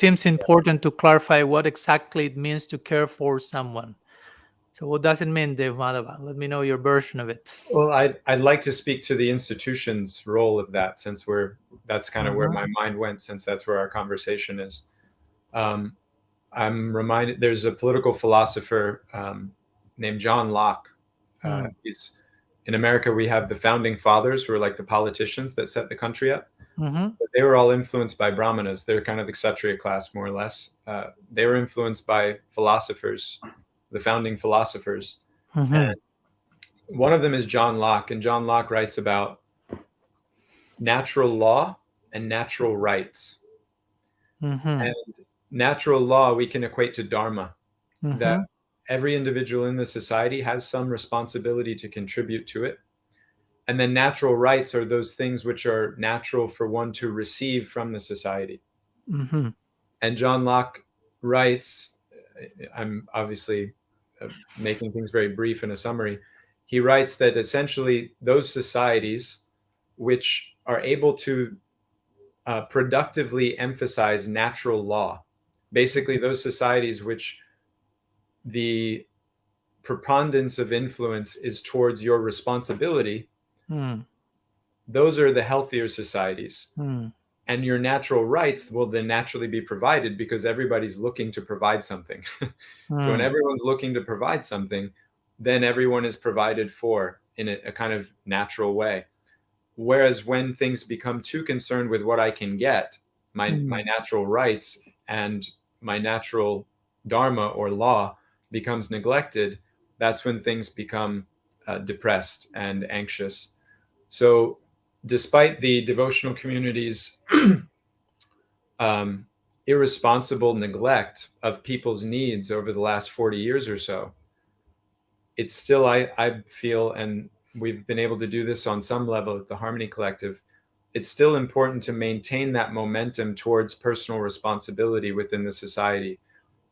seems important to clarify what exactly it means to care for someone. So what does it mean, Deva Madhava? Let me know your version of it. Well, I'd like to speak to the institution's role of that, since that's kind of where my mind went, since that's where our conversation is. I'm reminded, there's a political philosopher named John Locke. He's in America. We have the founding fathers, who are like the politicians that set the country up. But they were all influenced by brahmanas. They're kind of the kshatriya class, more or less. They were influenced by philosophers, the founding philosophers. And one of them is John Locke, and John Locke writes about natural law and natural rights. And natural law we can equate to dharma, that every individual in the society has some responsibility to contribute to it. And then natural rights are those things which are natural for one to receive from the society. And John Locke writes, I'm obviously making things very brief in a summary, he writes that essentially those societies which are able to productively emphasize natural law, basically those societies which the preponderance of influence is towards your responsibility, those are the healthier societies. And your natural rights will then naturally be provided, because everybody's looking to provide something. So when everyone's looking to provide something, then everyone is provided for in a kind of natural way. Whereas when things become too concerned with what I can get, my natural rights and my natural dharma or law becomes neglected, that's when things become depressed and anxious. So despite the devotional community's irresponsible neglect of people's needs over the last 40 years or so, it's still, I feel, and we've been able to do this on some level at the Harmony Collective, it's still important to maintain that momentum towards personal responsibility within the society.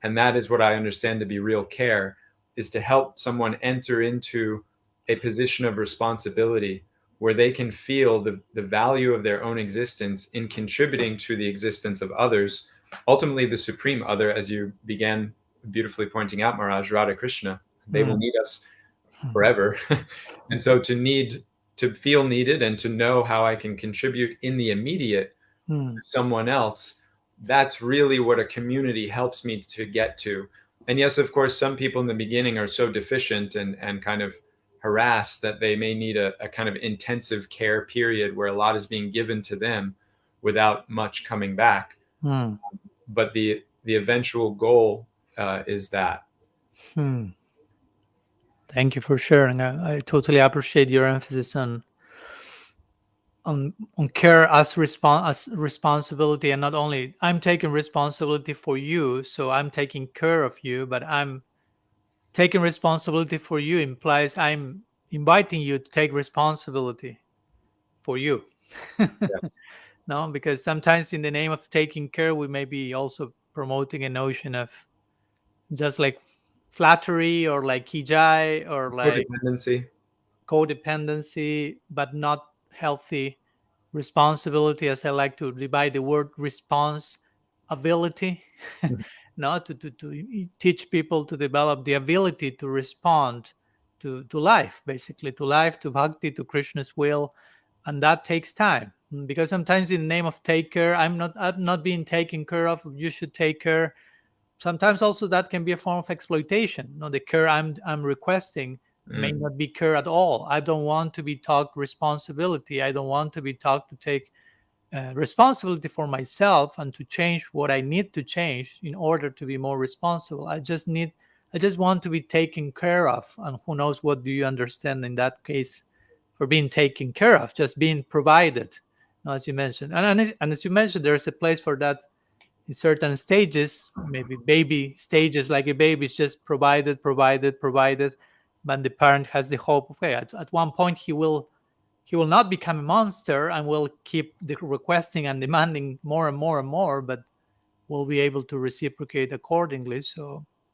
And that is what I understand to be real care, is to help someone enter into a position of responsibility where they can feel the value of their own existence in contributing to the existence of others, ultimately the supreme other, as you began beautifully pointing out, Maharaj, Radha Krishna. They will need us forever. And so to feel needed and to know how I can contribute in the immediate to someone else, that's really what a community helps me to get to. And yes, of course, some people in the beginning are so deficient and kind of harassed that they may need a kind of intensive care period where a lot is being given to them without much coming back. But the eventual goal is that. Thank you for sharing. I totally appreciate your emphasis on care as responsibility, and not only I'm taking responsibility for you, so I'm taking care of you, but I'm taking responsibility for you implies I'm inviting you to take responsibility for you. No, because sometimes in the name of taking care, we may be also promoting a notion of just like flattery or like kijai or like codependency, but not healthy responsibility, as I like to divide the word responsibility. No, to teach people to develop the ability to respond to life, basically to life, to bhakti, to Krishna's will. And that takes time, because sometimes in the name of take care, I'm not being taken care of, you should take care. Sometimes also that can be a form of exploitation. The care I'm requesting may not be care at all. I don't want to be taught responsibility. I don't want to be taught to take responsibility for myself and to change what I need to change in order to be more responsible. I just want to be taken care of. And who knows what do you understand in that case for being taken care of, just being provided, as you mentioned. And as you mentioned, there's a place for that in certain stages, maybe baby stages, like a baby is just provided. But the parent has the hope, okay, at one point he will not become a monster and will keep requesting and demanding more and more and more, but will be able to reciprocate accordingly. So